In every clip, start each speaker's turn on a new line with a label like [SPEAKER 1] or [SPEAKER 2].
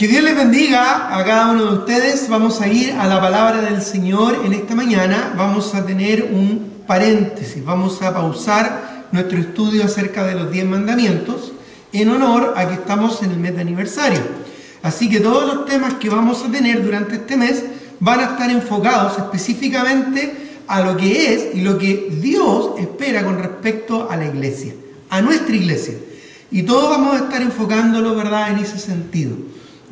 [SPEAKER 1] Que Dios les bendiga a cada uno de ustedes. Vamos a ir a la palabra del Señor en esta mañana. Vamos a tener un paréntesis. Vamos a pausar nuestro estudio acerca de los 10 mandamientos en honor a que estamos en el mes de aniversario. Así que todos los temas que vamos a tener durante este mes van a estar enfocados específicamente a lo que es y lo que Dios espera con respecto a la iglesia, a nuestra iglesia. Y todos vamos a estar enfocándolo, ¿verdad?, en ese sentido,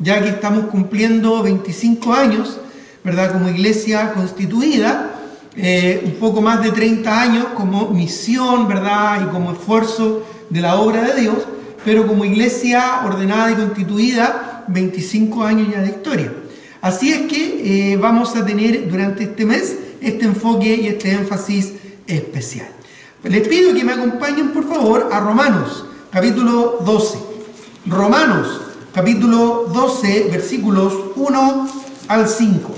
[SPEAKER 1] ya que estamos cumpliendo 25 años, ¿verdad?, como iglesia constituida, un poco más de 30 años como misión, ¿verdad?, y como esfuerzo de la obra de Dios, pero como iglesia ordenada y constituida, 25 años ya de historia. Así es que vamos a tener durante este mes este enfoque y este énfasis especial. Les pido que me acompañen, por favor, a Romanos, capítulo 12. Romanos, capítulo 12, versículos 1 al 5.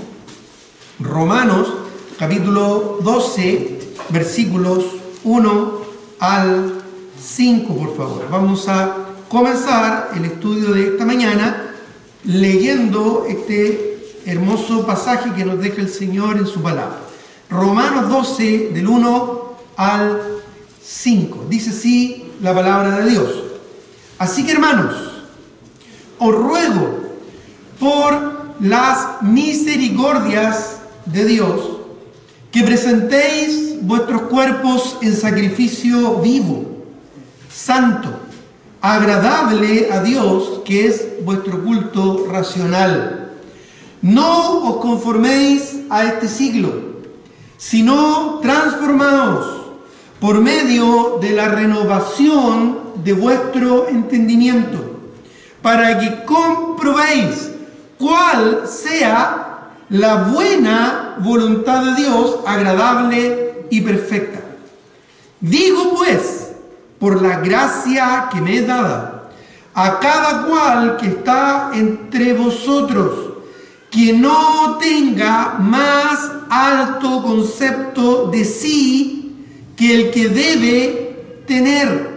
[SPEAKER 1] Romanos, capítulo 12, versículos 1 al 5, por favor. Vamos a comenzar el estudio de esta mañana leyendo este hermoso pasaje que nos deja el Señor en su palabra. Romanos 12, del 1 al 5. Dice así la palabra de Dios. Así que, hermanos, os ruego por las misericordias de Dios que presentéis vuestros cuerpos en sacrificio vivo, santo, agradable a Dios, que es vuestro culto racional. No os conforméis a este siglo, sino transformaos por medio de la renovación de vuestro entendimiento, para que comprobéis cuál sea la buena voluntad de Dios, agradable y perfecta. Digo pues, por la gracia que me es dada, a cada cual que está entre vosotros, que no tenga más alto concepto de sí que el que debe tener,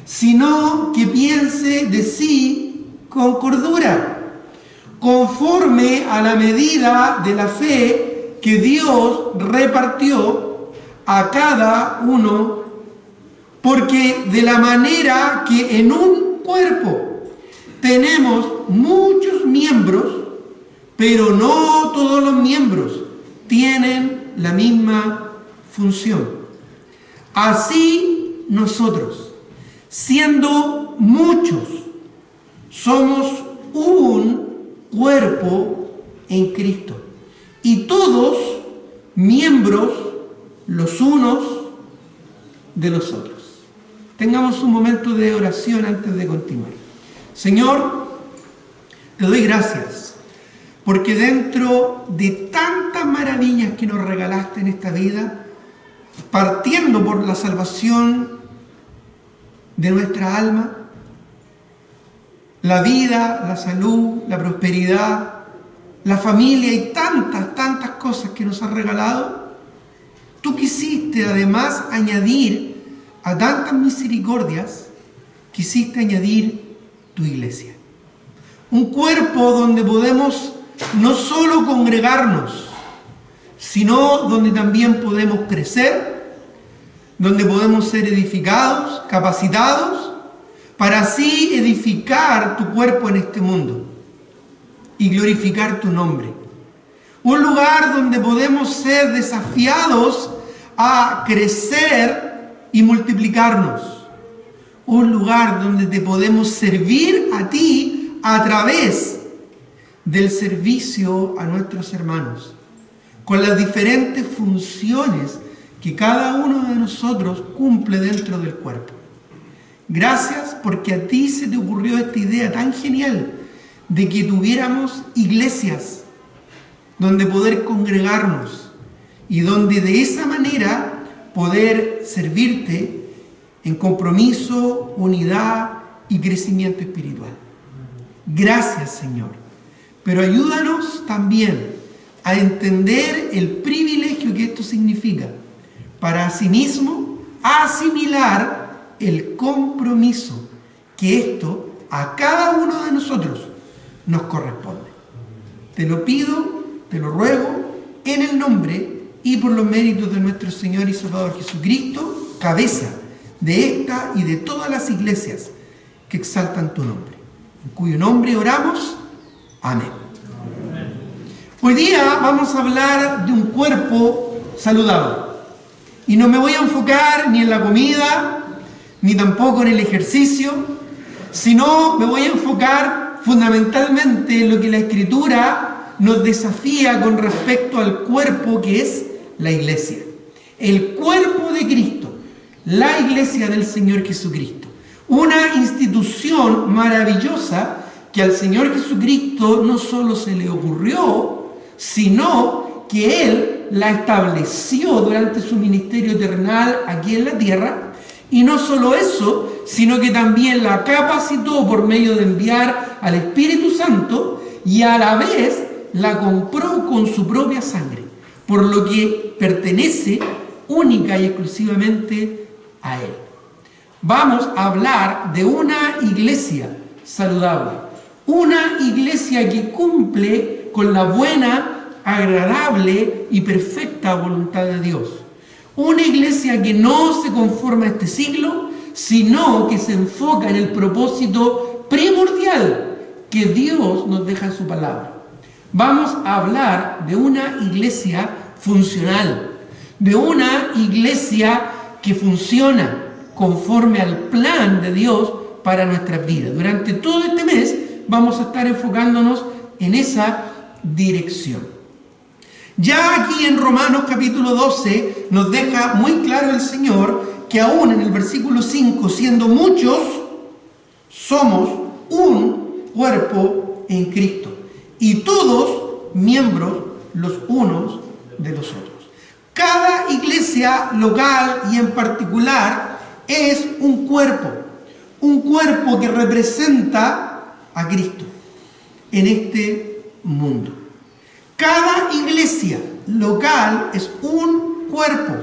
[SPEAKER 1] sino que piense de sí con cordura, conforme a la medida de la fe que Dios repartió a cada uno, porque de la manera que en un cuerpo tenemos muchos miembros, pero no todos los miembros tienen la misma función. Así nosotros, siendo muchos, somos un cuerpo en Cristo, y todos miembros los unos de los otros. Tengamos un momento de oración antes de continuar. Señor, te doy gracias, porque dentro de tantas maravillas que nos regalaste en esta vida, partiendo por la salvación de nuestra alma, la vida, la salud, la prosperidad, la familia y tantas cosas que nos has regalado, tú quisiste además añadir a tantas misericordias, quisiste añadir tu iglesia. Un cuerpo donde podemos no solo congregarnos, sino donde también podemos crecer, donde podemos ser edificados, capacitados, para así edificar tu cuerpo en este mundo y glorificar tu nombre. Un lugar donde podemos ser desafiados a crecer y multiplicarnos. Un lugar donde te podemos servir a ti a través del servicio a nuestros hermanos, con las diferentes funciones que cada uno de nosotros cumple dentro del cuerpo. Gracias porque a ti se te ocurrió esta idea tan genial de que tuviéramos iglesias donde poder congregarnos y donde de esa manera poder servirte en compromiso, unidad y crecimiento espiritual. Gracias, Señor. Pero ayúdanos también a entender el privilegio que esto significa para asimismo asimilar el compromiso que esto a cada uno de nosotros nos corresponde. Te lo pido, te lo ruego, en el nombre y por los méritos de nuestro Señor y Salvador Jesucristo, cabeza de esta y de todas las iglesias que exaltan tu nombre, en cuyo nombre oramos. Amén. Hoy día vamos a hablar de un cuerpo saludable. Y no me voy a enfocar ni en la comida, ni tampoco en el ejercicio, sino me voy a enfocar fundamentalmente en lo que la Escritura nos desafía con respecto al cuerpo que es la iglesia. El cuerpo de Cristo, la iglesia del Señor Jesucristo. Una institución maravillosa que al Señor Jesucristo no solo se le ocurrió, sino que Él la estableció durante su ministerio terrenal aquí en la tierra, y no solo eso, sino que también la capacitó por medio de enviar al Espíritu Santo, y a la vez la compró con su propia sangre, por lo que pertenece única y exclusivamente a Él. Vamos a hablar de una iglesia saludable, una iglesia que cumple con la buena, agradable y perfecta voluntad de Dios. Una iglesia que no se conforma a este siglo, sino que se enfoca en el propósito primordial que Dios nos deja en su palabra. Vamos a hablar de una iglesia funcional, de una iglesia que funciona conforme al plan de Dios para nuestras vidas. Durante todo este mes vamos a estar enfocándonos en esa dirección. Ya aquí en Romanos capítulo 12 nos deja muy claro el Señor que aún en el versículo 5, siendo muchos, somos un cuerpo en Cristo y todos miembros los unos de los otros. Cada iglesia local y en particular es un cuerpo que representa a Cristo en este mundo. Cada iglesia local es un cuerpo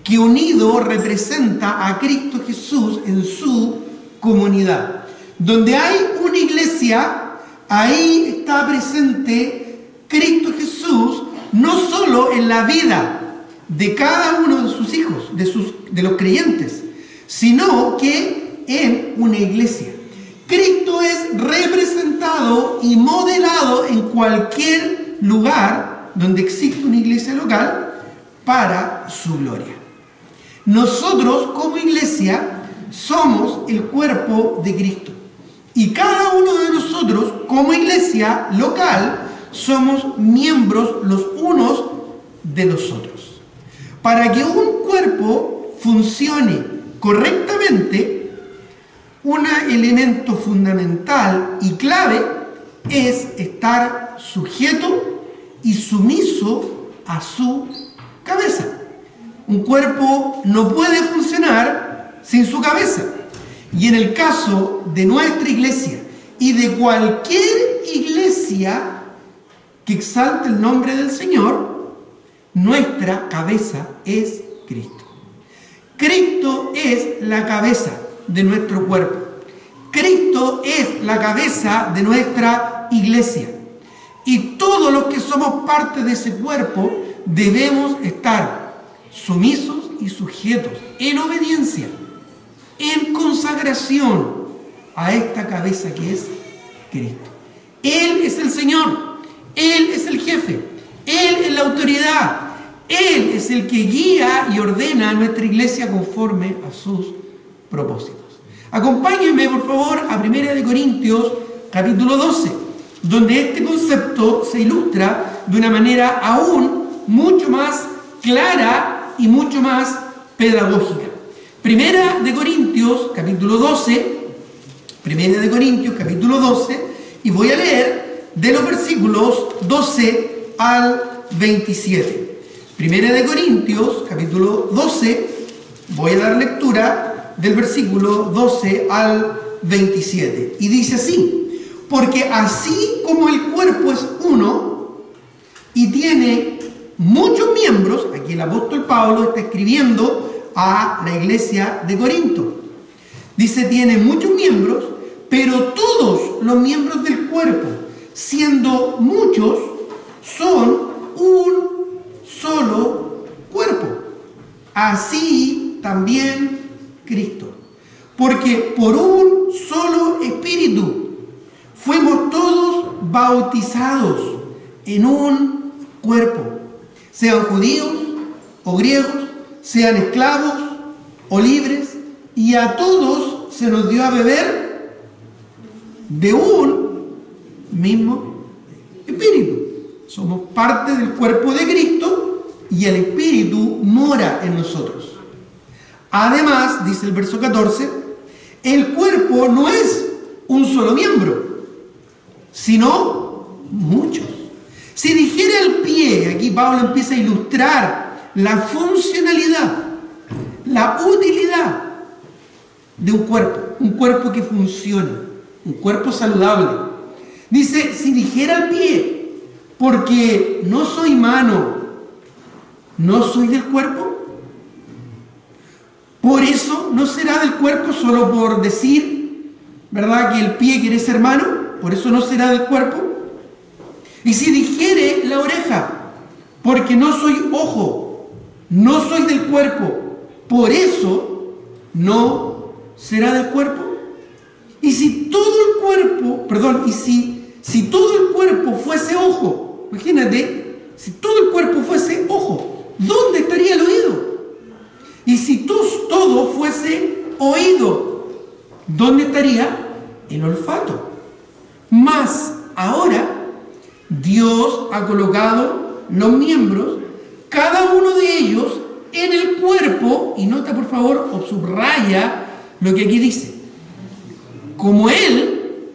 [SPEAKER 1] que unido representa a Cristo Jesús en su comunidad. Donde hay una iglesia, ahí está presente Cristo Jesús, no solo en la vida de cada uno de sus hijos, de los creyentes, sino que en una iglesia. Cristo es representado y modelado en cualquier lugar donde existe una iglesia local para su gloria. Nosotros como iglesia somos el cuerpo de Cristo y cada uno de nosotros como iglesia local somos miembros los unos de los otros. Para que un cuerpo funcione correctamente, un elemento fundamental y clave es estar sujeto y sumiso a su cabeza. Un cuerpo no puede funcionar sin su cabeza. Y en el caso de nuestra iglesia y de cualquier iglesia que exalte el nombre del Señor, nuestra cabeza es Cristo. Cristo es la cabeza de nuestro cuerpo. Cristo es la cabeza de nuestra iglesia. Y todos los que somos parte de ese cuerpo debemos estar sumisos y sujetos en obediencia, en consagración a esta cabeza que es Cristo. Él es el Señor, Él es el jefe, Él es la autoridad, Él es el que guía y ordena a nuestra iglesia conforme a sus propósitos. Acompáñenme por favor a 1 Corintios capítulo 12, donde este concepto se ilustra de una manera aún mucho más clara y mucho más pedagógica. 1 Corintios capítulo 12, 1 Corintios capítulo 12, y voy a leer de los versículos 12 al 27. 1 Corintios capítulo 12, voy a dar lectura del versículo 12 al 27. Y dice así: porque así como el cuerpo es uno y tiene muchos miembros, aquí el apóstol Pablo está escribiendo a la iglesia de Corinto. Dice, tiene muchos miembros, pero todos los miembros del cuerpo, siendo muchos, son un solo cuerpo. Así también Cristo. Porque por un solo Espíritu fuimos todos bautizados en un cuerpo, sean judíos o griegos, sean esclavos o libres, y a todos se nos dio a beber de un mismo Espíritu. Somos parte del cuerpo de Cristo y el Espíritu mora en nosotros. Además, dice el verso 14, el cuerpo no es un solo miembro, sino muchos. Si dijera el pie, aquí Pablo empieza a ilustrar la funcionalidad, la utilidad de un cuerpo que funciona, un cuerpo saludable. Dice, si dijera el pie, porque no soy mano, no soy del cuerpo, por eso no será del cuerpo, solo por decir, ¿verdad?, que el pie quiere ser mano, por eso no será del cuerpo. Y si dijere la oreja, porque no soy ojo, no soy del cuerpo, por eso no será del cuerpo. Y si todo el cuerpo, si todo el cuerpo fuese ojo, imagínate, si todo el cuerpo fuese ojo, ¿dónde estaría el oído? Y si todo fuese oído, ¿dónde estaría el olfato? Mas ahora Dios ha colocado los miembros, cada uno de ellos, en el cuerpo, y nota por favor, o subraya lo que aquí dice, como Él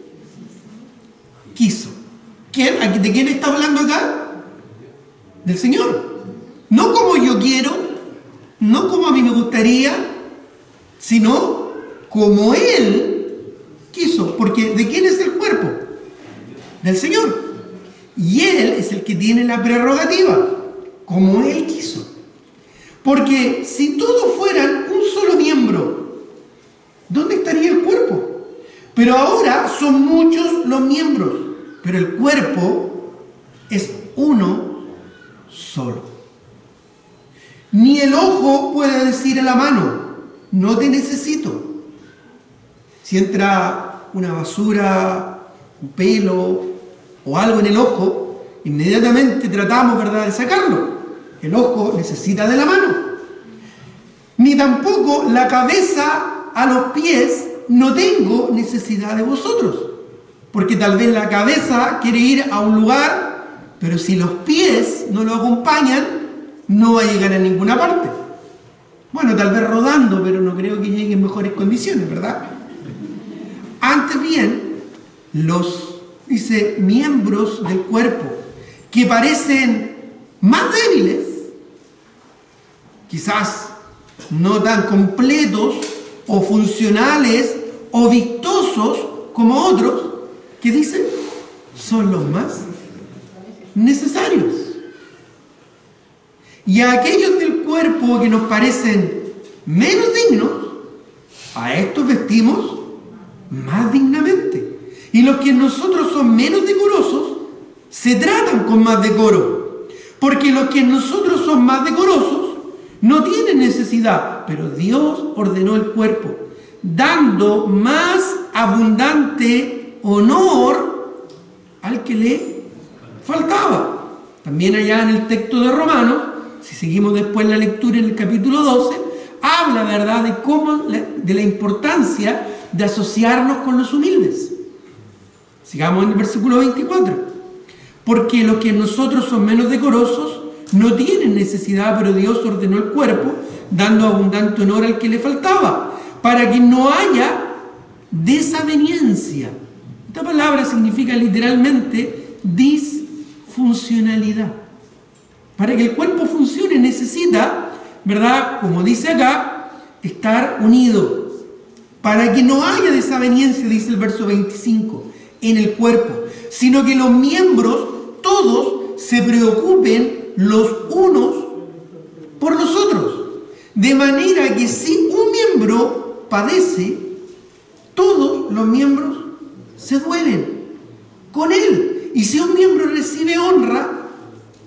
[SPEAKER 1] quiso. ¿De quién está hablando acá? Del Señor. No como yo quiero, no como a mí me gustaría, sino como Él quiso. Porque ¿de quién es el cuerpo? Del Señor. Y Él es el que tiene la prerrogativa, como Él quiso. Porque si todos fueran un solo miembro, ¿dónde estaría el cuerpo? Pero ahora son muchos los miembros, pero el cuerpo es uno solo. Ni el ojo puede decir a la mano, no te necesito. Si entra una basura, un pelo o algo en el ojo, inmediatamente tratamos, ¿verdad?, de sacarlo. El ojo necesita de la mano. Ni tampoco la cabeza a los pies, no tengo necesidad de vosotros. Porque tal vez la cabeza quiere ir a un lugar, pero si los pies no lo acompañan, no va a llegar a ninguna parte. Bueno, tal vez rodando, pero no creo que llegue en mejores condiciones, ¿verdad? Antes bien, dice, miembros del cuerpo que parecen más débiles, quizás no tan completos o funcionales o vistosos como otros, que dicen, son los más necesarios. Y a aquellos del cuerpo que nos parecen menos dignos, a estos vestimos más dignamente. Y los que en nosotros son menos decorosos, se tratan con más decoro. Porque los que en nosotros son más decorosos, no tienen necesidad. Pero Dios ordenó el cuerpo, dando más abundante honor al que le faltaba. También allá en el texto de Romanos, si seguimos después la lectura en el capítulo 12, habla, ¿verdad?, de la importancia de asociarnos con los humildes. Sigamos en el versículo 24. Porque los que en nosotros son menos decorosos no tienen necesidad, pero Dios ordenó el cuerpo, dando abundante honor al que le faltaba, para que no haya desaveniencia. Esta palabra significa literalmente disfuncionalidad. Para que el cuerpo funcione necesita, ¿verdad?, como dice acá, estar unido. Para que no haya desaveniencia, dice el verso 25, en el cuerpo, sino que los miembros todos se preocupen los unos por los otros. De manera que si un miembro padece, todos los miembros se duelen con él. y si un miembro recibe honra,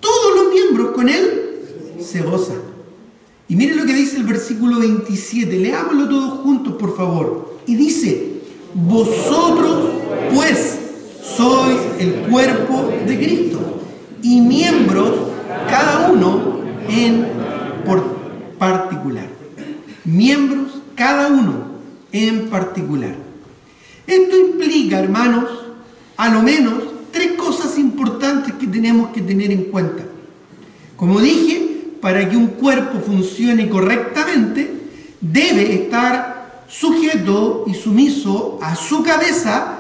[SPEAKER 1] todos los miembros con él se gozan. Y miren lo que dice el versículo 27, leámoslo todos juntos, por favor. Y dice: vosotros, pues, sois el cuerpo de Cristo, y miembros cada uno en particular. Miembros cada uno en particular. Esto implica, hermanos, a lo menos 3 cosas importantes que tenemos que tener en cuenta. Como dije, para que un cuerpo funcione correctamente, debe estar sujeto y sumiso a su cabeza,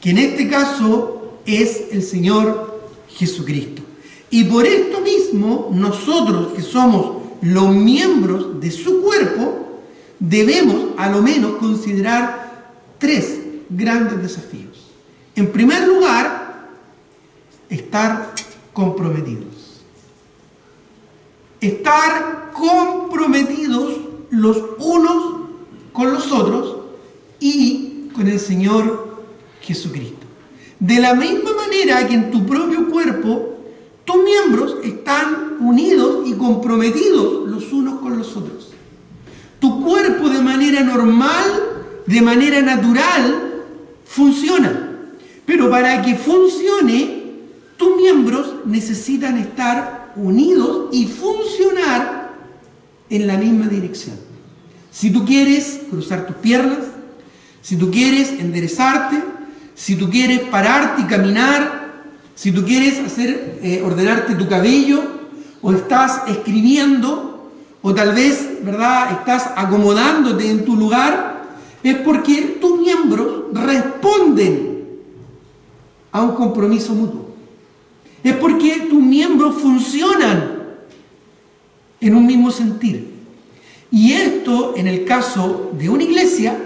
[SPEAKER 1] que en este caso es el Señor Jesucristo. Y por esto mismo, nosotros que somos los miembros de su cuerpo, debemos a lo menos considerar 3 grandes desafíos. En primer lugar, estar comprometidos. Estar comprometidos los unos con los otros y con el Señor Jesucristo. De la misma manera que en tu propio cuerpo, tus miembros están unidos y comprometidos los unos con los otros. Tu cuerpo de manera normal, de manera natural, funciona. Pero para que funcione, tus miembros necesitan estar unidos y funcionar en la misma dirección. Si tú quieres cruzar tus piernas, si tú quieres enderezarte, si tú quieres pararte y caminar, si tú quieres ordenarte tu cabello, o estás escribiendo, o tal vez, ¿verdad?, estás acomodándote en tu lugar, es porque tus miembros responden a un compromiso mutuo. Es porque tus miembros funcionan en un mismo sentir. Y esto, en el caso de una iglesia,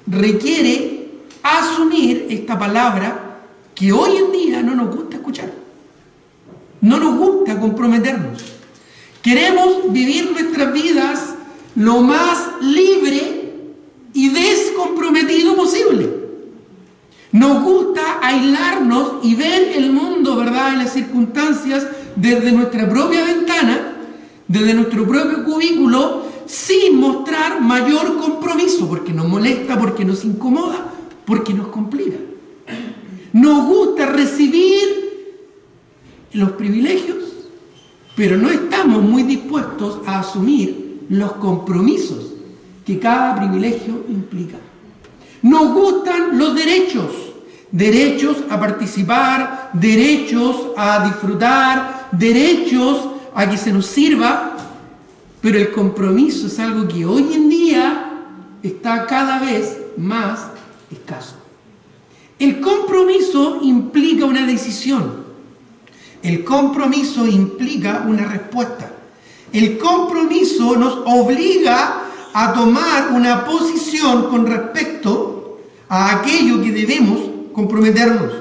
[SPEAKER 1] requiere asumir esta palabra que hoy en día no nos gusta escuchar. No nos gusta comprometernos. Queremos vivir nuestras vidas lo más libre y descomprometido posible. Nos gusta aislarnos y ver el mundo, ¿verdad?, en las circunstancias desde nuestra propia ventana, desde nuestro propio cubículo, sin mostrar mayor compromiso, porque nos molesta, porque nos incomoda, porque nos complica. Nos gusta recibir los privilegios, pero no estamos muy dispuestos a asumir los compromisos que cada privilegio implica. Nos gustan los derechos, derechos a participar, derechos a disfrutar, derechos a que se nos sirva, pero el compromiso es algo que hoy en día está cada vez más escaso. El compromiso implica una decisión. El compromiso implica una respuesta. El compromiso nos obliga a tomar una posición con respecto a aquello que debemos comprometernos.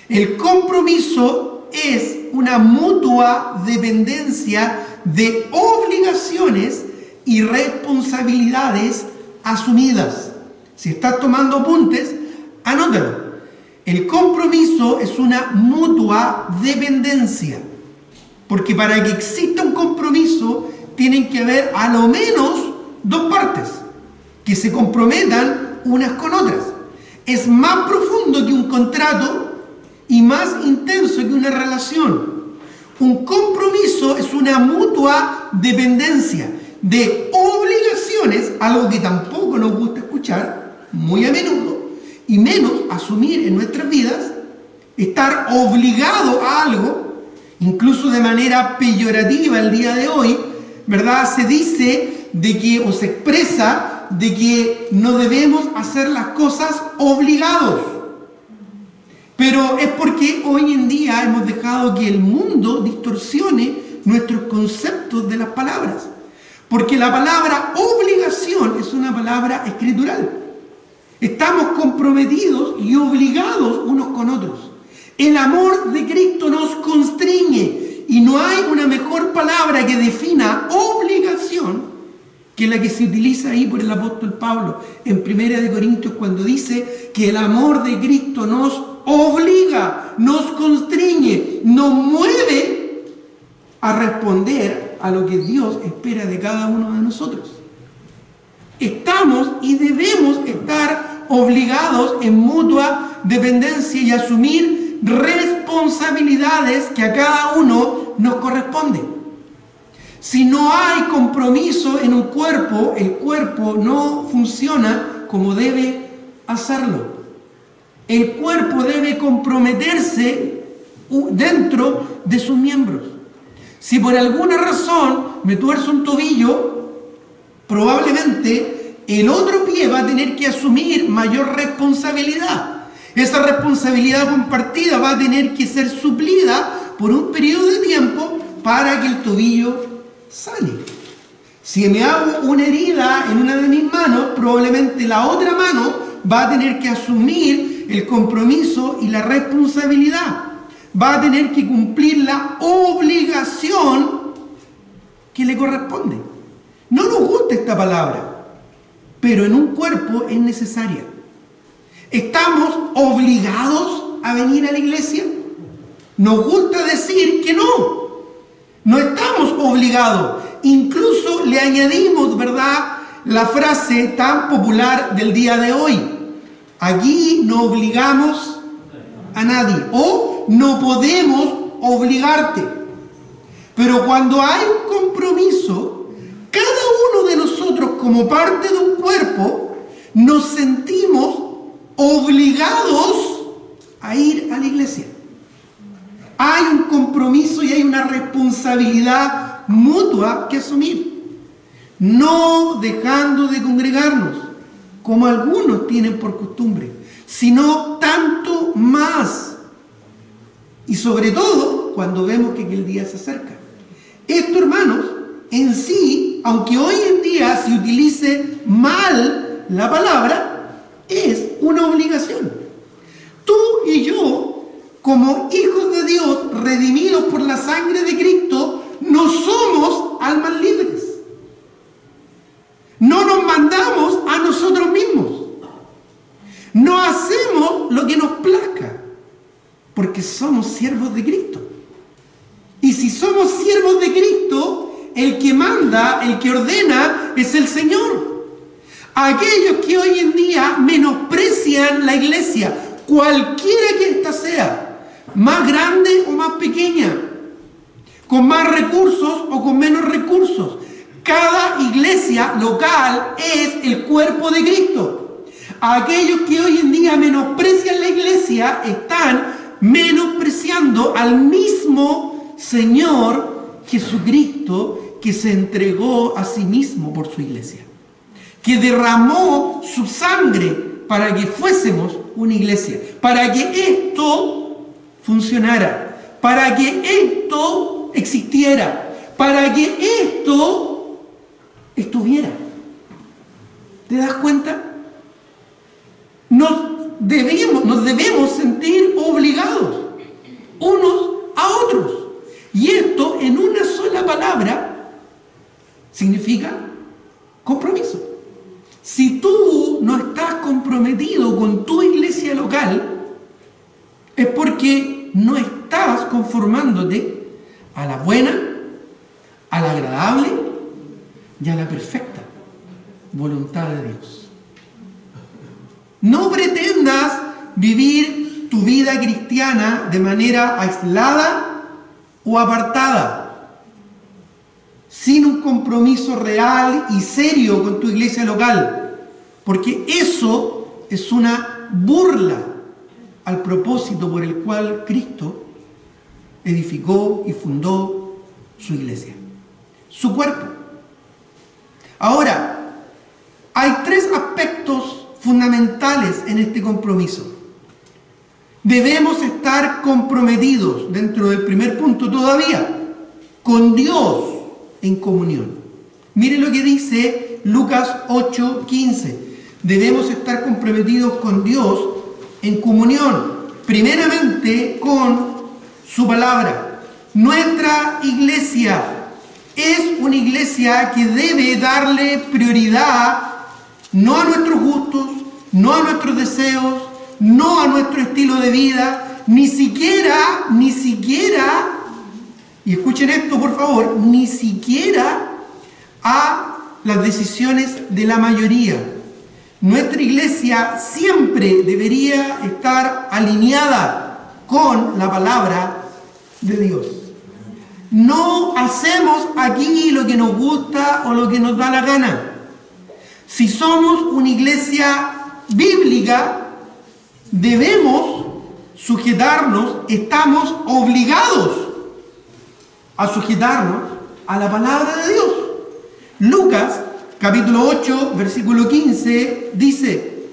[SPEAKER 1] El compromiso es una mutua dependencia de obligaciones y responsabilidades asumidas. Si estás tomando apuntes, anótalo. El compromiso es una mutua dependencia, porque para que exista un compromiso tienen que haber a lo menos 2 partes que se comprometan unas con otras. Es más profundo que un contrato y más intenso que una relación. Un compromiso es una mutua dependencia de obligaciones, algo que tampoco nos gusta escuchar muy a menudo, y menos asumir en nuestras vidas, estar obligado a algo, incluso de manera peyorativa el día de hoy, ¿verdad? Se dice de que, o se expresa de que no debemos hacer las cosas obligados. Pero es porque hoy en día hemos dejado que el mundo distorsione nuestros conceptos de las palabras. Porque la palabra obligación es una palabra escritural. Estamos comprometidos y obligados unos con otros. El amor de Cristo nos constriñe y no hay una mejor palabra que defina obligación que la que se utiliza ahí por el apóstol Pablo en 1 Corintios, cuando dice que el amor de Cristo nos obliga, nos constriñe, nos mueve a responder a lo que Dios espera de cada uno de nosotros. Estamos y debemos estar obligados en mutua dependencia y asumir responsabilidades que a cada uno nos corresponden. Si no hay compromiso en un cuerpo, el cuerpo no funciona como debe hacerlo. El cuerpo debe comprometerse dentro de sus miembros. Si por alguna razón me tuerzo un tobillo, probablemente el otro pie va a tener que asumir mayor responsabilidad. Esa responsabilidad compartida va a tener que ser suplida por un periodo de tiempo para que el tobillo sane. Si me hago una herida en una de mis manos, probablemente la otra mano va a tener que asumir el compromiso y la responsabilidad. Va a tener que cumplir la obligación que le corresponde. No nos gusta esta palabra, pero en un cuerpo es necesaria. ¿Estamos obligados a venir a la iglesia? Nos gusta decir que no. No estamos obligados. Incluso le añadimos, ¿verdad?, la frase tan popular del día de hoy. Aquí no obligamos a nadie. O no podemos obligarte. Pero cuando hay un compromiso, cada uno de nosotros como parte de un cuerpo nos sentimos obligados a ir a la iglesia. Hay un compromiso y hay una responsabilidad mutua que asumir. No dejando de congregarnos, como algunos tienen por costumbre, sino tanto más. Y sobre todo cuando vemos que aquel día se acerca. Esto, hermanos, en sí, aunque hoy en día se utilice mal la palabra, es una obligación. Tú y yo, como hijos de Dios, redimidos por la sangre de Cristo, no somos almas libres. No nos mandamos a nosotros mismos. No hacemos lo que nos plazca, porque somos siervos de Cristo. Y si somos siervos de Cristo, el que manda, el que ordena, es el Señor. Aquellos que hoy en día menosprecian la iglesia, cualquiera que ésta sea, más grande o más pequeña, con más recursos o con menos recursos. Cada iglesia local es el cuerpo de Cristo. Aquellos que hoy en día menosprecian la iglesia están menospreciando al mismo Señor Jesucristo, que se entregó a sí mismo por su iglesia, que derramó su sangre para que fuésemos una iglesia, para que esto funcionara, para que esto existiera, para que esto estuviera. ¿Te das cuenta? Nos debemos sentir obligados unos a otros. Y esto, en una sola palabra, significa compromiso. Si tú no estás comprometido con tu iglesia local, es porque no estás conformándote a la buena, a la agradable y a la perfecta voluntad de Dios. No pretendas vivir tu vida cristiana de manera aislada o apartada, sin un compromiso real y serio con tu iglesia local, porque eso es una burla al propósito por el cual Cristo edificó y fundó su iglesia, su cuerpo. Ahora, hay tres aspectos fundamentales en este compromiso. Debemos estar comprometidos, dentro del primer punto todavía, con Dios en comunión. Mire lo que dice Lucas 8:15. Debemos estar comprometidos con Dios en comunión, primeramente con su palabra. Nuestra iglesia es una iglesia que debe darle prioridad no a nuestros gustos, no a nuestros deseos, no a nuestro estilo de vida, ni siquiera, y escuchen esto por favor, ni siquiera a las decisiones de la mayoría. Nuestra iglesia siempre debería estar alineada con la palabra de Dios. No hacemos aquí lo que nos gusta o lo que nos da la gana. Si somos una iglesia bíblica, debemos sujetarnos, estamos obligados a sujetarnos a la palabra de Dios. Lucas, capítulo 8, versículo 15, dice: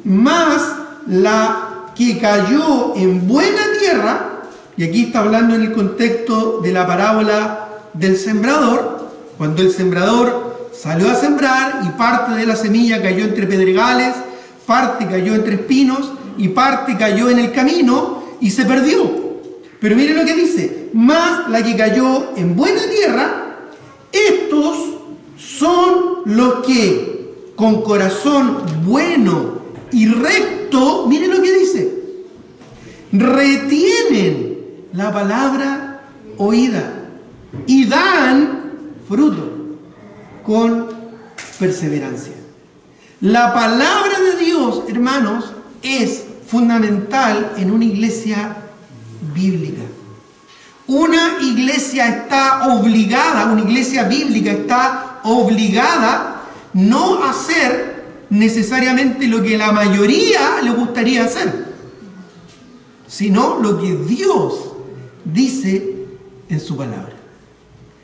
[SPEAKER 1] mas la que cayó en buena tierra, y aquí está hablando en el contexto de la parábola del sembrador, cuando el sembrador salió a sembrar y parte de la semilla cayó entre pedregales, parte cayó entre espinos y parte cayó en el camino y se perdió. Pero miren lo que dice: mas la que cayó en buena tierra, estos son los que con corazón bueno y recto, miren lo que dice, retienen la palabra oída y dan fruto con perseverancia. La palabra de Dios, hermanos, es fundamental en una iglesia bíblica. Una iglesia está obligada, una iglesia bíblica está obligada no a hacer necesariamente lo que la mayoría le gustaría hacer, sino lo que Dios dice en su palabra,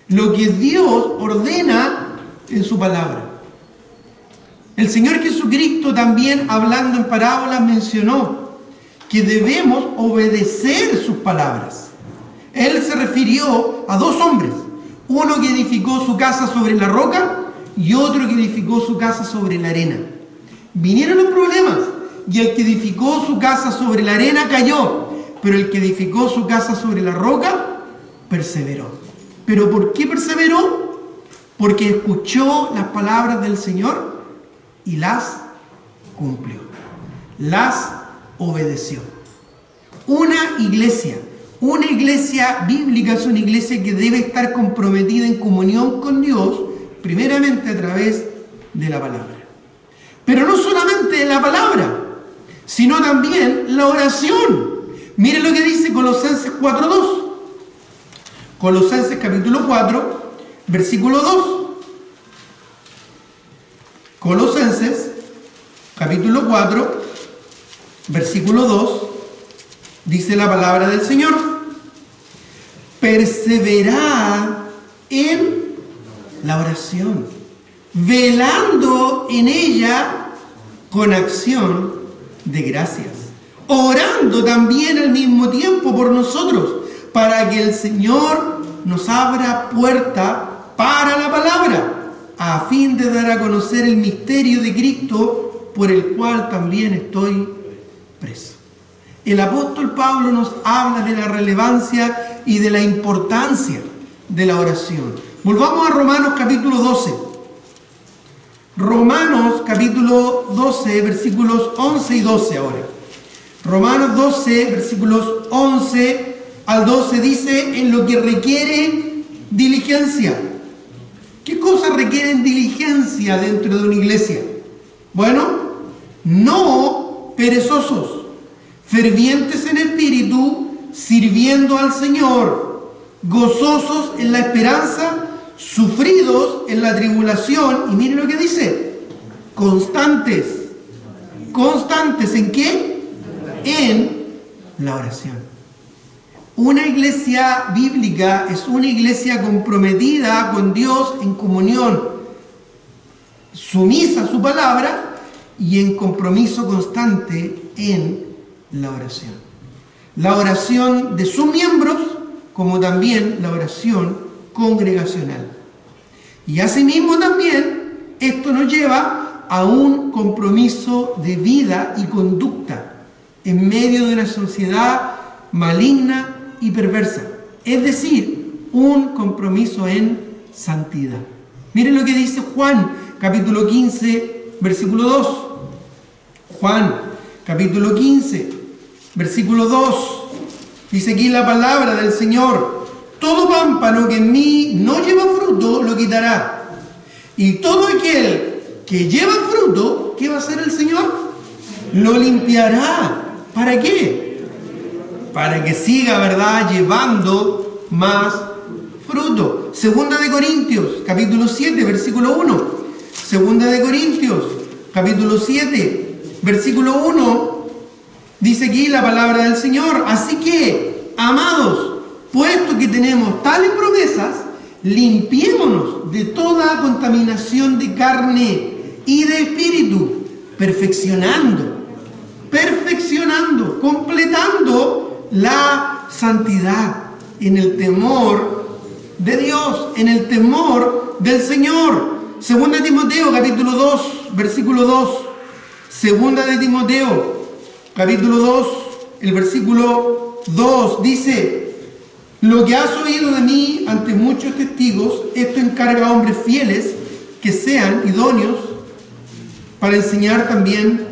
[SPEAKER 1] lo que Dios ordena en su palabra. El Señor Jesucristo también, hablando en parábolas, mencionó que debemos obedecer sus palabras. Él se refirió a dos hombres, uno que edificó su casa sobre la roca y otro que edificó su casa sobre la arena. Vinieron los problemas y el que edificó su casa sobre la arena cayó, pero el que edificó su casa sobre la roca perseveró. ¿Pero por qué perseveró? Porque escuchó las palabras del Señor y las cumplió, las obedeció. Una iglesia bíblica es una iglesia que debe estar comprometida en comunión con Dios, primeramente a través de la palabra. Pero no solamente la palabra, sino también la oración. Miren lo que dice Colosenses 4:2. Colosenses capítulo 4, versículo 2. Colosenses capítulo 4, versículo 2, dice la palabra del Señor: perseverad en la oración, velando en ella con acción de gracias, orando también al mismo tiempo por nosotros, para que el Señor nos abra puerta para la palabra, a fin de dar a conocer el misterio de Cristo, por el cual también estoy preso. El apóstol Pablo nos habla de la relevancia y de la importancia de la oración. Volvamos a Romanos capítulo 12. Romanos capítulo 12, versículos 11 y 12 ahora. Romanos 12, versículos 11 al 12 dice: en lo que requiere diligencia. ¿Qué cosas requieren diligencia dentro de una iglesia? Bueno, no perezosos, fervientes en espíritu, sirviendo al Señor, gozosos en la esperanza, sufridos en la tribulación, y miren lo que dice: constantes. ¿Constantes en qué? En la oración. Una iglesia bíblica es una iglesia comprometida con Dios en comunión, sumisa a su palabra y en compromiso constante en la oración. La oración de sus miembros, como también la oración congregacional. Y asimismo también esto nos lleva a un compromiso de vida y conducta en medio de una sociedad maligna y perversa, es decir, un compromiso en santidad. Miren lo que dice Juan capítulo 15 versículo 2. Juan, capítulo 15, versículo 2. Dice aquí la palabra del Señor: todo pámpano que en mí no lleva fruto, lo quitará. Y todo aquel que lleva fruto, ¿qué va a hacer el Señor? Lo limpiará. ¿Para qué? Para que siga, ¿verdad?, llevando más fruto. Segunda de Corintios, capítulo 7, versículo 1. Segunda de Corintios, capítulo 7, versículo 1. Dice aquí la palabra del Señor: así que, amados, puesto que tenemos tales promesas, limpiémonos de toda contaminación de carne y de espíritu, perfeccionando, completando la santidad en el temor de Dios, en el temor del Señor. Segunda de Timoteo, capítulo 2, versículo 2. Segunda de Timoteo, capítulo 2, el versículo 2 dice: lo que has oído de mí ante muchos testigos, esto encarga a hombres fieles que sean idóneos para enseñar también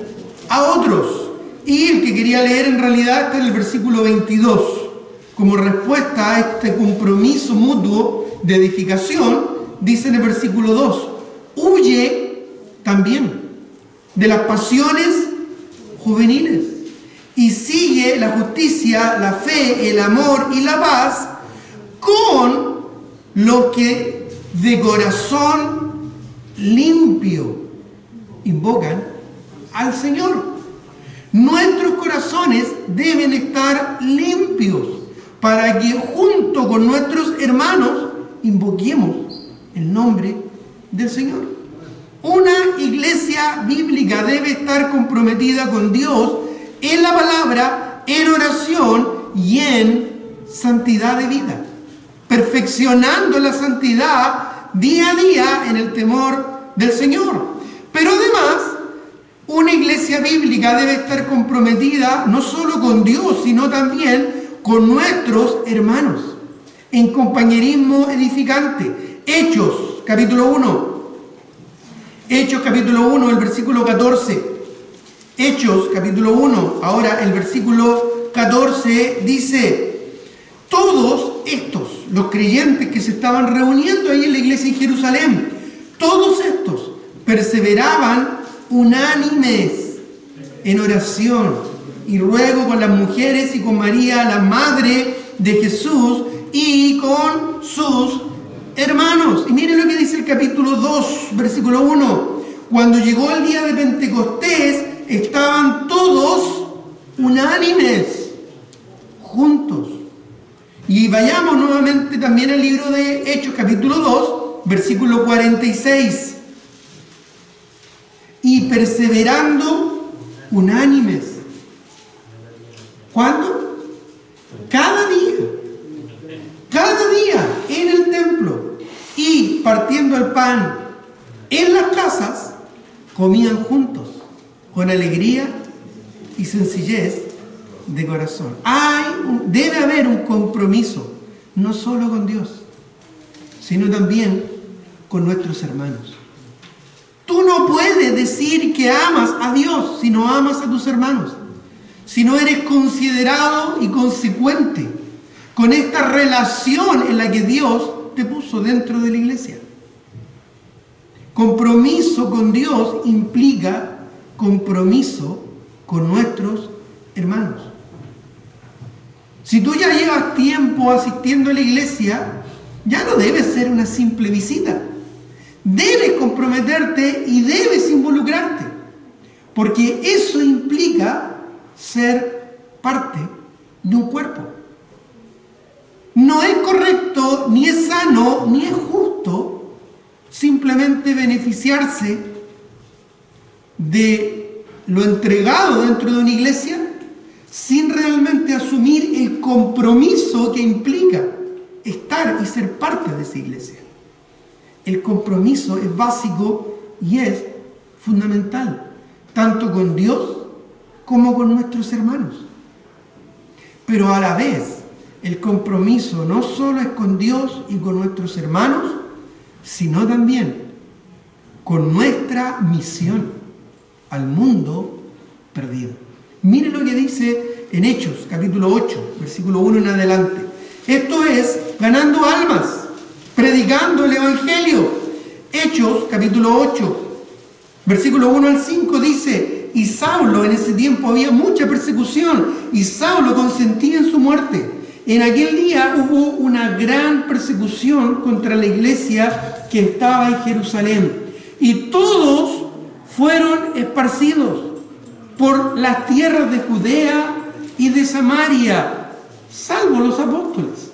[SPEAKER 1] a otros. Y el que quería leer en realidad está en el versículo 22. Como respuesta a este compromiso mutuo de edificación, dice en el versículo 2: huye también de las pasiones juveniles y sigue la justicia, la fe, el amor y la paz con los que de corazón limpio invocan al Señor. Nuestros corazones deben estar limpios para que junto con nuestros hermanos invoquemos el nombre del Señor. Una iglesia bíblica debe estar comprometida con Dios en la palabra, en oración y en santidad de vida, perfeccionando la santidad día a día en el temor del Señor. Pero además, una iglesia bíblica debe estar comprometida no solo con Dios, sino también con nuestros hermanos, en compañerismo edificante. Hechos, capítulo 1. Hechos, capítulo 1, el versículo 14. Hechos, capítulo 1, ahora el versículo 14 dice: todos estos, los creyentes que se estaban reuniendo ahí en la iglesia en Jerusalén, todos estos perseveraban unánimes en oración y ruego con las mujeres y con María, la madre de Jesús, y con sus hermanos. Y miren lo que dice el capítulo 2, versículo 1. Cuando llegó el día de Pentecostés, estaban todos unánimes, juntos. Y vayamos nuevamente también al libro de Hechos, capítulo 2, versículo 46. Y perseverando unánimes. ¿Cuándo? Cada día en el templo, y partiendo el pan en las casas, comían juntos con alegría y sencillez de corazón. Debe haber un compromiso, no solo con Dios, sino también con nuestros hermanos. Tú no puedes decir que amas a Dios si no amas a tus hermanos, si no eres considerado y consecuente con esta relación en la que Dios te puso dentro de la iglesia. Compromiso con Dios implica compromiso con nuestros hermanos. Si tú ya llevas tiempo asistiendo a la iglesia, ya no debe ser una simple visita. Debes comprometerte y debes involucrarte, porque eso implica ser parte de un cuerpo. No es correcto, ni es sano, ni es justo simplemente beneficiarse de lo entregado dentro de una iglesia sin realmente asumir el compromiso que implica estar y ser parte de esa iglesia. El compromiso es básico y es fundamental, tanto con Dios como con nuestros hermanos. Pero a la vez, el compromiso no solo es con Dios y con nuestros hermanos, sino también con nuestra misión al mundo perdido. Mire lo que dice en Hechos, capítulo 8, versículo 1 en adelante. Esto es, ganando almas, predicando el Evangelio. Hechos, capítulo 8, versículo 1 al 5 dice, y Saulo, en ese tiempo había mucha persecución, y Saulo consentía en su muerte. En aquel día hubo una gran persecución contra la iglesia que estaba en Jerusalén, y todos fueron esparcidos por las tierras de Judea y de Samaria, salvo los apóstoles.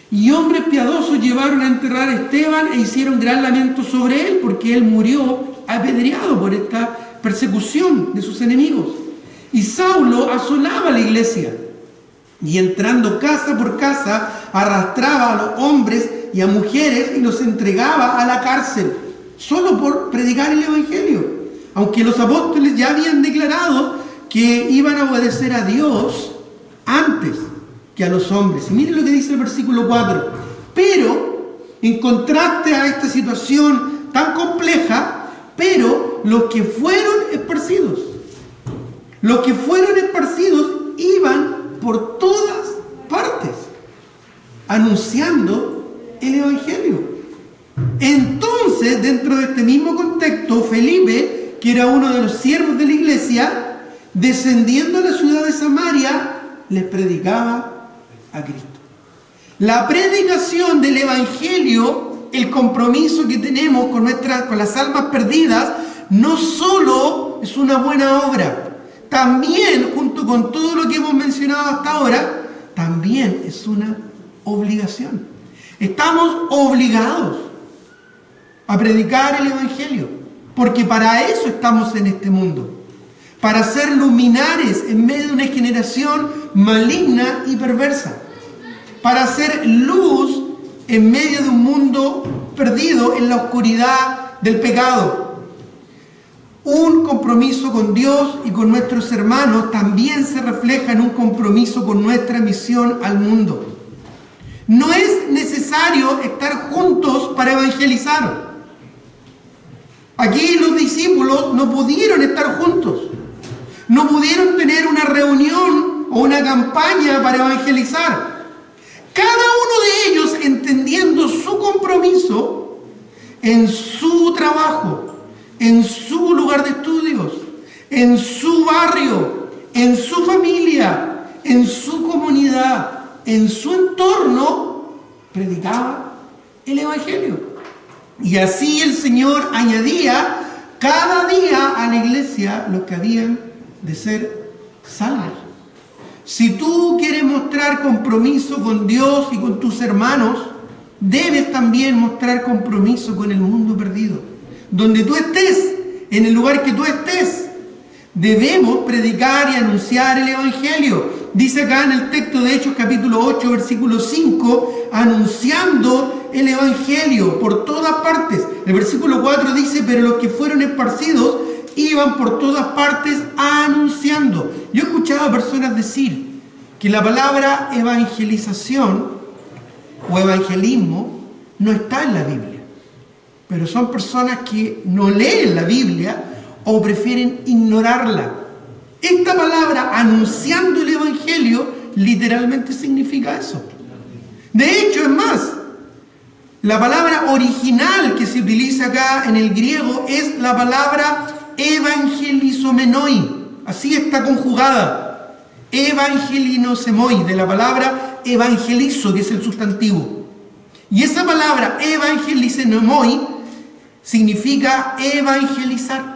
[SPEAKER 1] Y hombres piadosos llevaron a enterrar a Esteban e hicieron gran lamento sobre él, porque él murió apedreado por esta persecución de sus enemigos. Y Saulo asolaba la iglesia, y entrando casa por casa, arrastraba a los hombres y a mujeres y los entregaba a la cárcel, solo por predicar el Evangelio. Aunque los apóstoles ya habían declarado que iban a obedecer a Dios antes que a los hombres. Y miren lo que dice el versículo 4. Pero, en contraste a esta situación tan compleja, pero los que fueron esparcidos iban por todas partes anunciando el Evangelio. Entonces, dentro de este mismo contexto, Felipe, que era uno de los siervos de la iglesia, descendiendo a la ciudad de Samaria, les predicaba a Cristo. La predicación del Evangelio, el compromiso que tenemos con las almas perdidas, no solo es una buena obra, también, junto con todo lo que hemos mencionado hasta ahora, también es una obligación. Estamos obligados a predicar el Evangelio, porque para eso estamos en este mundo, para ser luminares en medio de una generación maligna y perversa, para ser luz en medio de un mundo perdido en la oscuridad del pecado. Un compromiso con Dios y con nuestros hermanos también se refleja en un compromiso con nuestra misión al mundo. No es necesario estar juntos para evangelizar. Aquí los discípulos no pudieron estar juntos, no pudieron tener una reunión o una campaña para evangelizar. Cada uno de ellos, entendiendo su compromiso en su trabajo, en su lugar de estudios, en su barrio, en su familia, en su comunidad, en su entorno, predicaba el Evangelio. Y así el Señor añadía cada día a la iglesia los que habían de ser salvos. Si tú quieres mostrar compromiso con Dios y con tus hermanos, debes también mostrar compromiso con el mundo perdido. Donde tú estés, en el lugar que tú estés, debemos predicar y anunciar el Evangelio. Dice acá en el texto de Hechos capítulo 8, versículo 5, anunciando el Evangelio por todas partes. El versículo 4 dice, pero los que fueron esparcidos iban por todas partes anunciando. Yo he escuchado a personas decir que la palabra evangelización o evangelismo no está en la Biblia, pero son personas que no leen la Biblia o prefieren ignorarla. Esta palabra, anunciando el Evangelio, literalmente significa eso. De hecho, es más, la palabra original que se utiliza acá en el griego es la palabra evangelizomenoi. Así está conjugada. Evangelizomenoi, de la palabra evangelizo, que es el sustantivo. Y esa palabra evangelizomenoi significa evangelizar.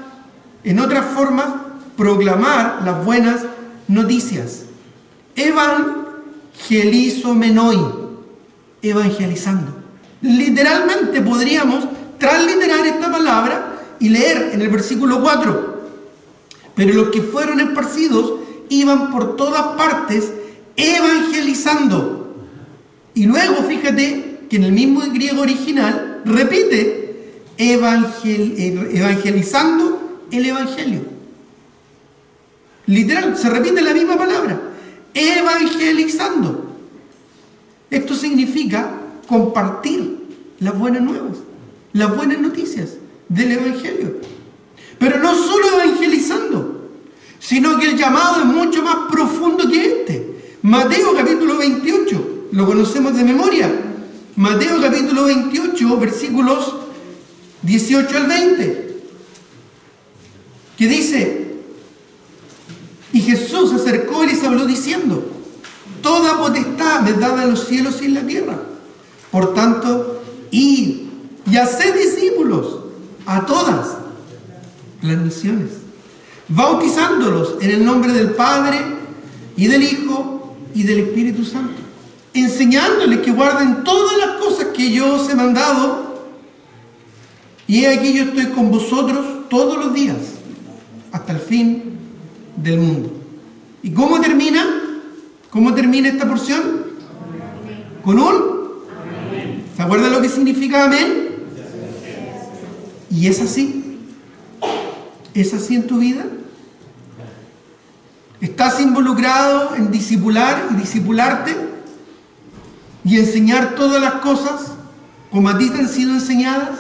[SPEAKER 1] En otras formas, proclamar las buenas noticias. Evangelizomenoi, evangelizando. Literalmente podríamos transliterar esta palabra y leer en el versículo 4. Pero los que fueron esparcidos iban por todas partes evangelizando. Y luego fíjate que en el mismo griego original repite evangelizando el Evangelio. Literal, se repite la misma palabra, evangelizando. Esto significa compartir las buenas nuevas, las buenas noticias del Evangelio. Pero no solo evangelizando, sino que el llamado es mucho más profundo que este. Mateo capítulo 28, lo conocemos de memoria. Mateo capítulo 28, versículos 18 al 20, que dice: y Jesús se acercó y les habló diciendo: toda potestad me es dada en los cielos y en la tierra. Por tanto, id y haced discípulos a todas las naciones, bautizándolos en el nombre del Padre y del Hijo y del Espíritu Santo, enseñándoles que guarden todas las cosas que yo os he mandado. Y he aquí, yo estoy con vosotros todos los días hasta el fin del mundo. ¿Y cómo termina? ¿Cómo termina esta porción? Con un amén. ¿Se acuerdan lo que significa amén? Y es así. ¿Es así en tu vida? ¿Estás involucrado en discipular y discipularte y enseñar todas las cosas como a ti te han sido enseñadas?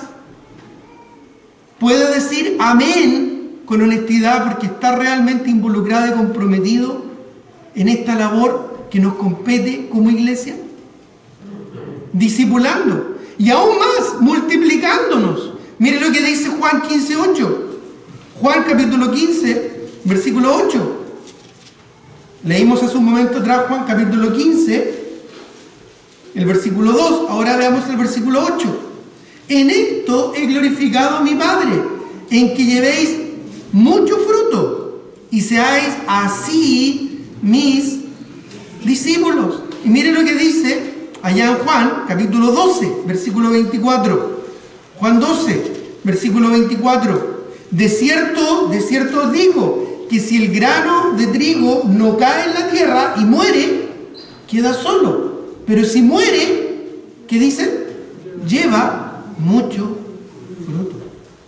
[SPEAKER 1] ¿Puedes decir amén con honestidad porque estás realmente involucrado y comprometido en esta labor que nos compete como iglesia? Discipulando y aún más multiplicándonos. Mire lo que dice Juan 15:8. Juan capítulo 15, versículo 8. Leímos hace un momento atrás Juan capítulo 15, el versículo 2. Ahora veamos el versículo 8. En esto he glorificado a mi Padre, en que llevéis mucho fruto y seáis así mis discípulos. Y miren lo que dice allá en Juan capítulo 12, versículo 24. Juan 12, versículo 24. De cierto os digo que si el grano de trigo no cae en la tierra y muere, queda solo. Pero si muere, ¿qué dice? Lleva mucho fruto.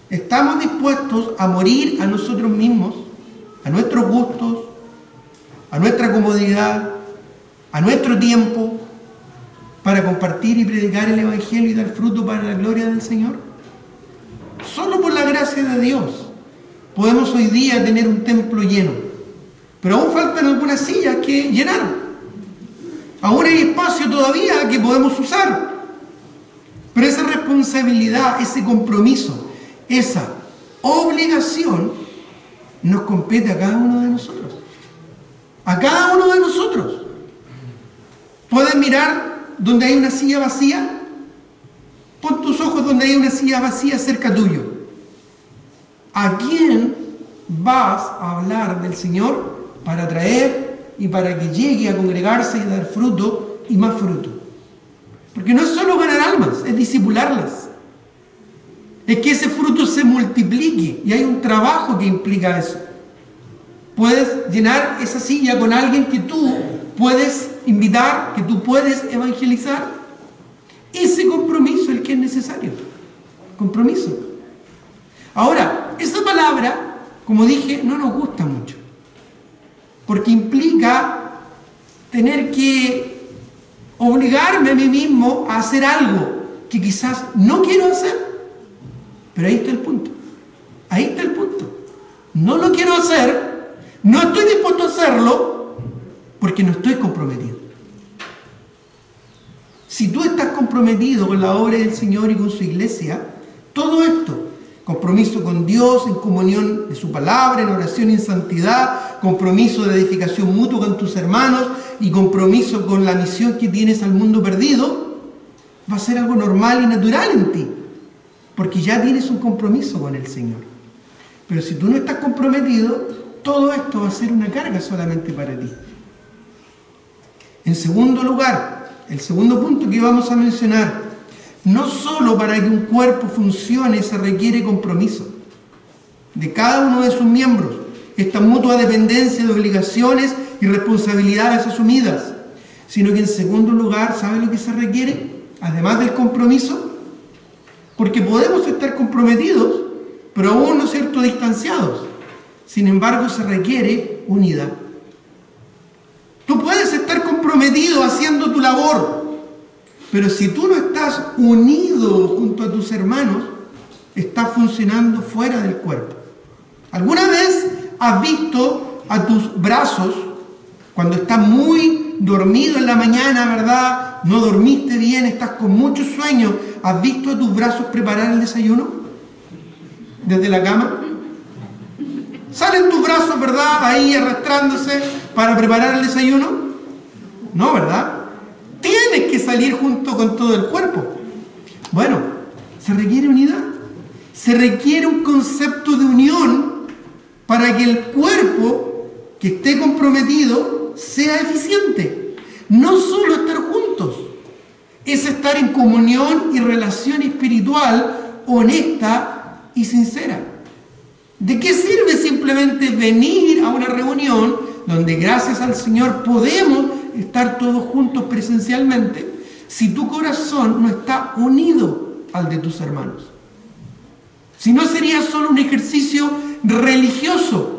[SPEAKER 1] Estamos dispuestos a morir a nosotros mismos, a nuestros gustos, a nuestra comodidad, a nuestro tiempo, para compartir y predicar el Evangelio y dar fruto para la gloria del Señor. Solo por la gracia de Dios podemos hoy día tener un templo lleno, pero aún faltan algunas sillas que llenar. Aún hay espacio todavía que podemos usar. Pero esa responsabilidad, ese compromiso, esa obligación nos compete a cada uno de nosotros. A cada uno de nosotros. ¿Puedes mirar donde hay una silla vacía? Pon tus ojos donde hay una silla vacía cerca tuyo. ¿A quién vas a hablar del Señor para traer y para que llegue a congregarse y dar fruto y más fruto? Porque no es solo ganar almas, es discipularlas. Es que ese fruto se multiplique y hay un trabajo que implica eso. Puedes llenar esa silla con alguien que tú puedes invitar, que tú puedes evangelizar. Ese compromiso es el que es necesario. Compromiso. Ahora, esa palabra, como dije, no nos gusta mucho. Porque implica tener que obligarme a mí mismo a hacer algo que quizás no quiero hacer. Pero ahí está el punto. Ahí está el punto. No lo quiero hacer, no estoy dispuesto a hacerlo, porque no estoy comprometido. Si tú estás comprometido con la obra del Señor y con su iglesia, todo esto, compromiso con Dios, en comunión de su palabra, en oración y en santidad, compromiso de edificación mutua con tus hermanos y compromiso con la misión que tienes al mundo perdido, va a ser algo normal y natural en ti, porque ya tienes un compromiso con el Señor. Pero si tú no estás comprometido, todo esto va a ser una carga solamente para ti. En segundo lugar, el segundo punto que vamos a mencionar, no solo para que un cuerpo funcione se requiere compromiso de cada uno de sus miembros, esta mutua dependencia de obligaciones y responsabilidades asumidas, sino que en segundo lugar, ¿sabe lo que se requiere? Además del compromiso, porque podemos estar comprometidos, pero aún, ¿no es cierto?, distanciados. Sin embargo, se requiere unidad. Tú puedes estar comprometido haciendo tu labor, pero si tú no estás unido junto a tus hermanos, estás funcionando fuera del cuerpo. ¿Alguna vez has visto a tus brazos cuando estás muy dormido en la mañana, ¿verdad? No dormiste bien, estás con mucho sueño. ¿Has visto a tus brazos preparar el desayuno? Desde la cama. ¿Salen tus brazos, verdad? Ahí arrastrándose para preparar el desayuno. No, ¿verdad? Tienes que salir junto con todo el cuerpo. Bueno, se requiere unidad. Se requiere un concepto de unión para que el cuerpo que esté comprometido sea eficiente. No solo estar juntos, es estar en comunión y relación espiritual honesta y sincera. ¿De qué sirve simplemente venir a una reunión donde gracias al Señor podemos estar todos juntos presencialmente si tu corazón no está unido al de tus hermanos? Si no, sería solo un ejercicio religioso.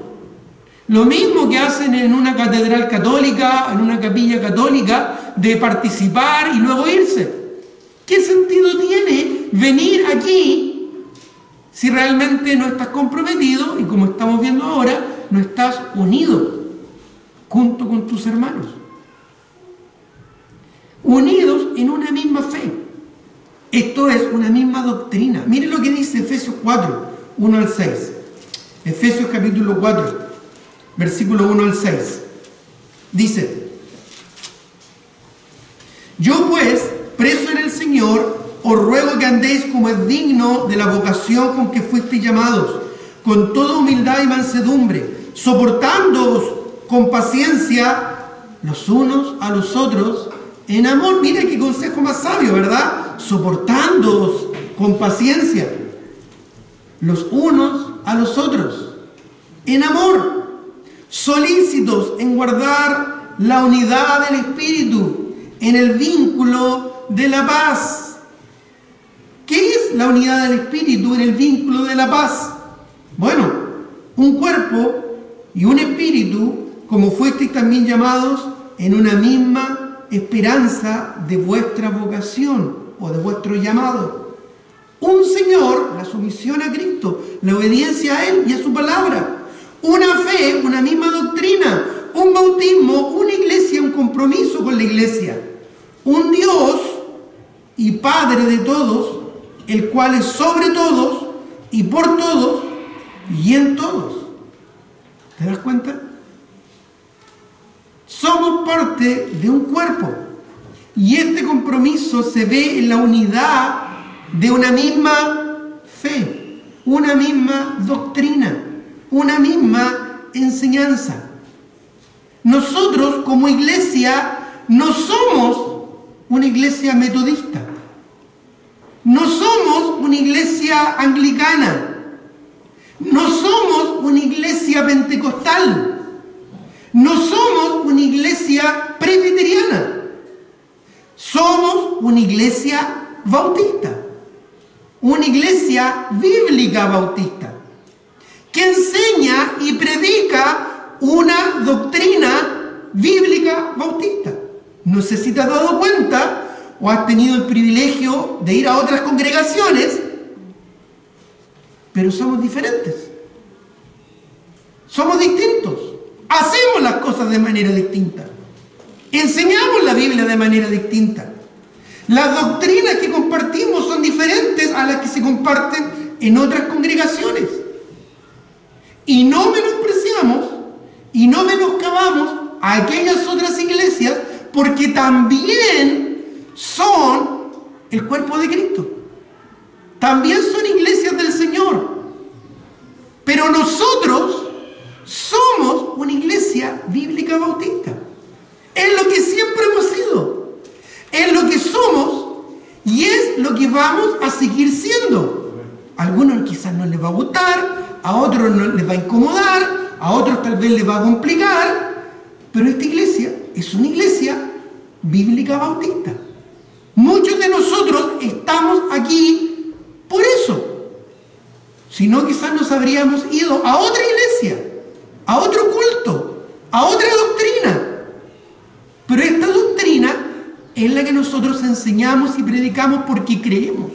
[SPEAKER 1] Lo mismo que hacen en una catedral católica, en una capilla católica, de participar y luego irse. ¿Qué sentido tiene venir aquí si realmente no estás comprometido y, como estamos viendo ahora, no estás unido junto con tus hermanos? Unidos en una misma fe. Esto es una misma doctrina. Miren lo que dice Efesios 4, 1 al 6. Efesios capítulo 4, versículo 1 al 6. Dice: yo pues, preso en el Señor, os ruego que andéis como es digno de la vocación con que fuisteis llamados, con toda humildad y mansedumbre, soportándoos con paciencia los unos a los otros en amor. Mira qué consejo más sabio, ¿verdad? Soportándoos con paciencia los unos a los otros en amor, solícitos en guardar la unidad del Espíritu en el vínculo de la paz. ¿Qué es la unidad del Espíritu en el vínculo de la paz? Bueno, un cuerpo y un espíritu, como fuisteis también llamados en una misma esperanza de vuestra vocación o de vuestro llamado. Un Señor, la sumisión a Cristo, la obediencia a Él y a su palabra. Una fe, una misma doctrina, un bautismo, una iglesia, un compromiso con la iglesia. Un Dios y Padre de todos, el cual es sobre todos y por todos y en todos. ¿Te das cuenta? Somos parte de un cuerpo y este compromiso se ve en la unidad de una misma fe, una misma doctrina, una misma enseñanza. Nosotros como iglesia no somos una iglesia metodista, no somos una iglesia anglicana, no somos una iglesia pentecostal, no somos una iglesia presbiteriana, somos una iglesia bautista, una iglesia bíblica bautista, que enseña y predica una doctrina bíblica bautista. No sé si te has dado cuenta o has tenido el privilegio de ir a otras congregaciones, pero somos diferentes, somos distintos, hacemos las cosas de manera distinta, enseñamos la Biblia de manera distinta. Las doctrinas que compartimos son diferentes a las que se comparten en otras congregaciones. Y no menospreciamos y no menoscabamos a aquellas otras iglesias, porque también son el cuerpo de Cristo. También son iglesias del Señor. Pero nosotros somos una iglesia bíblica bautista. Es lo que siempre hemos sido. Es lo que somos y es lo que vamos a seguir siendo. A algunos quizás no les va a gustar, a otros no les va a incomodar, a otros tal vez les va a complicar, pero esta iglesia es una iglesia bíblica bautista. Muchos de nosotros estamos aquí por eso. Si no, quizás nos habríamos ido a otra iglesia, a otro culto, a otra doctrina. Pero esta doctrina es la que nosotros enseñamos y predicamos porque creemos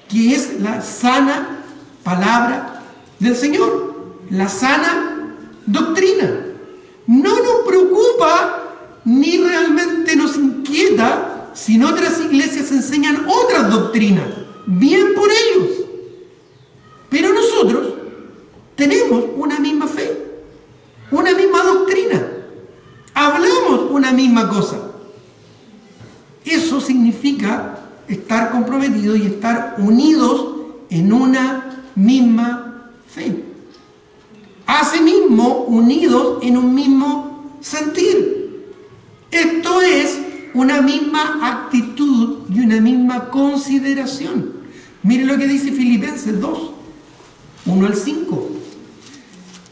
[SPEAKER 1] que es la sana palabra del Señor, la sana doctrina. No nos preocupa ni realmente nos inquieta si en otras iglesias enseñan otras doctrinas. Bien por ellos. Pero nosotros tenemos una misma fe, una misma doctrina. Hablamos una misma cosa. Eso significa estar comprometidos y estar unidos en una misma fe. Asimismo, unidos en un mismo sentir. Esto es una misma actitud y una misma consideración. Miren lo que dice Filipenses 2, 1 al 5.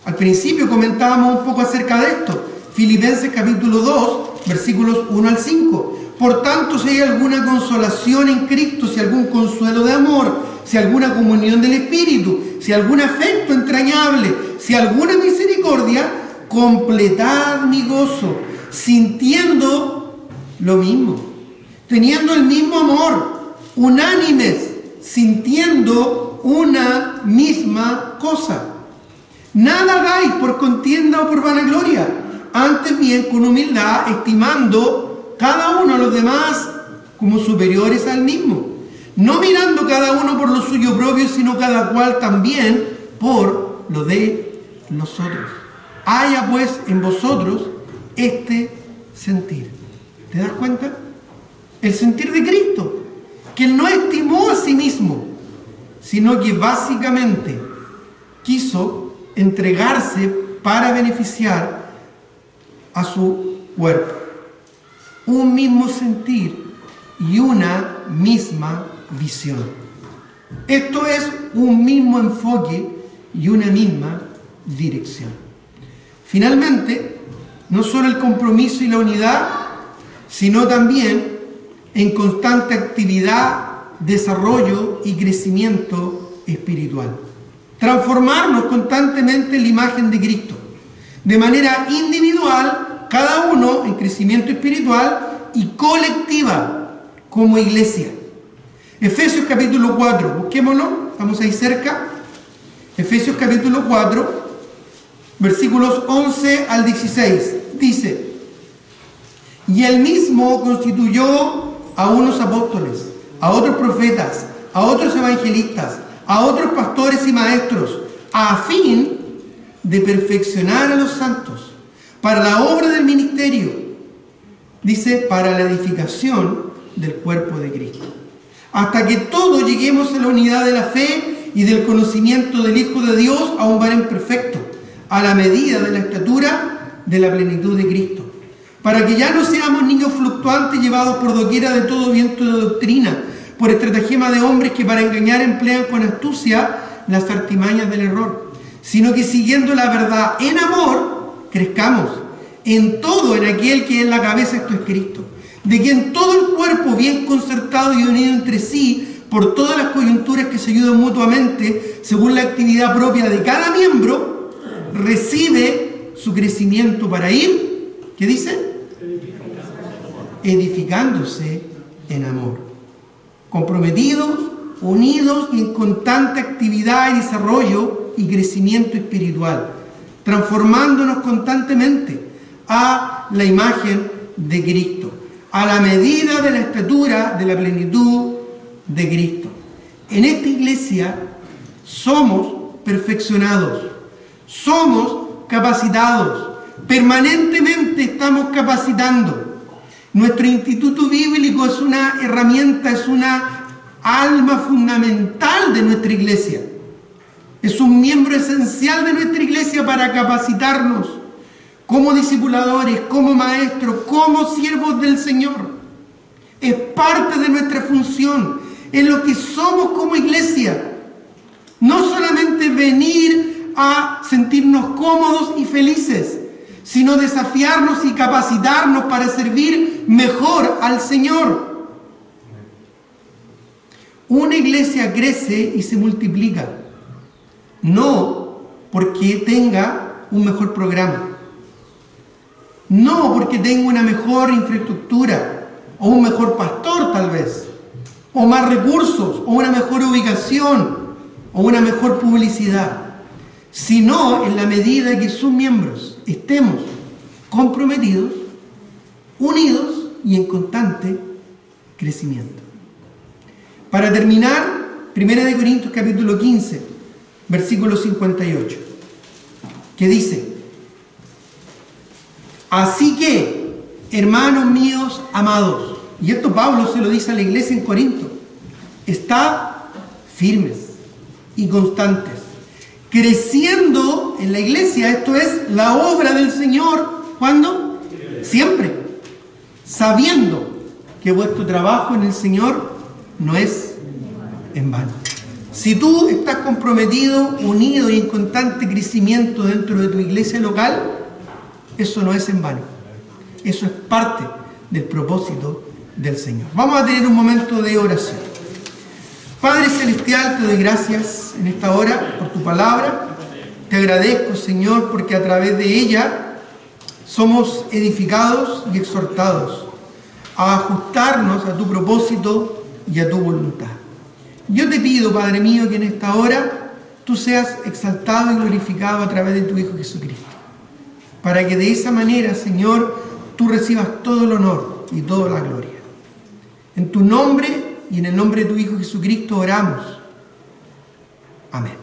[SPEAKER 1] Al principio comentábamos un poco acerca de esto. Filipenses capítulo 2, versículos 1 al 5. Por tanto, si hay alguna consolación en Cristo, si algún consuelo de amor, si alguna comunión del Espíritu, si algún afecto entrañable, si alguna misericordia, completad mi gozo, sintiendo lo mismo, teniendo el mismo amor, unánimes, sintiendo una misma cosa. Nada hagáis por contienda o por vanagloria, antes bien con humildad, estimando cada uno a los demás como superiores al mismo, no mirando cada uno por lo suyo propio, sino cada cual también por lo de nosotros. Haya pues en vosotros este sentir. ¿Te das cuenta? El sentir de Cristo, que Él no estimó a sí mismo, sino que básicamente quiso entregarse para beneficiar a su cuerpo. Un mismo sentir y una misma visión. Esto es un mismo enfoque y una misma dirección. Finalmente, no solo el compromiso y la unidad, sino también en constante actividad, desarrollo y crecimiento espiritual. Transformarnos constantemente en la imagen de Cristo, de manera individual, cada uno en crecimiento espiritual y colectiva como iglesia. Efesios capítulo 4, busquémoslo, estamos ahí cerca. Efesios capítulo 4, versículos 11 al 16, dice: y Él mismo constituyó a unos apóstoles, a otros profetas, a otros evangelistas, a otros pastores y maestros, a fin de perfeccionar a los santos, para la obra del ministerio, dice, para la edificación del cuerpo de Cristo, hasta que todos lleguemos a la unidad de la fe y del conocimiento del Hijo de Dios, a un varón perfecto, a la medida de la estatura de la plenitud de Cristo, para que ya no seamos niños fluctuantes llevados por doquiera de todo viento de doctrina, por estratagema de hombres que para engañar emplean con astucia las artimañas del error, sino que siguiendo la verdad en amor, crezcamos en todo en aquel que es la cabeza, esto es Cristo, de quien todo el cuerpo bien concertado y unido entre sí por todas las coyunturas que se ayudan mutuamente según la actividad propia de cada miembro, recibe su crecimiento para ir, ¿qué dice? Edificándose en amor, comprometidos, unidos y en constante actividad y desarrollo y crecimiento espiritual, transformándonos constantemente a la imagen de Cristo, a la medida de la estatura de la plenitud de Cristo. En esta iglesia somos perfeccionados, somos capacitados, permanentemente estamos capacitando. Nuestro instituto bíblico es una herramienta, es una alma fundamental de nuestra iglesia. Es un miembro esencial de nuestra iglesia para capacitarnos como discipuladores, como maestros, como siervos del Señor. Es parte de nuestra función, en lo que somos como iglesia. No solamente venir a sentirnos cómodos y felices, sino desafiarnos y capacitarnos para servir mejor al Señor. Una iglesia crece y se multiplica, no porque tenga un mejor programa, no porque tenga una mejor infraestructura, o un mejor pastor tal vez, o más recursos, o una mejor ubicación, o una mejor publicidad, sino en la medida que sus miembros estemos comprometidos, unidos y en constante crecimiento. Para terminar, 1 Corintios capítulo 15, versículo 58, que dice: así que, hermanos míos amados, y esto Pablo se lo dice a la iglesia en Corinto, estad firmes y constantes, creciendo en la iglesia. Esto es la obra del Señor. ¿Cuándo? Siempre. Sabiendo que vuestro trabajo en el Señor no es en vano. Si tú estás comprometido, unido y en constante crecimiento dentro de tu iglesia local, eso no es en vano. Eso es parte del propósito del Señor. Vamos a tener un momento de oración. Padre Celestial, te doy gracias en esta hora por tu palabra. Te agradezco, Señor, porque a través de ella somos edificados y exhortados a ajustarnos a tu propósito y a tu voluntad. Yo te pido, Padre mío, que en esta hora tú seas exaltado y glorificado a través de tu Hijo Jesucristo, para que de esa manera, Señor, tú recibas todo el honor y toda la gloria. En tu nombre y en el nombre de tu Hijo Jesucristo oramos. Amén.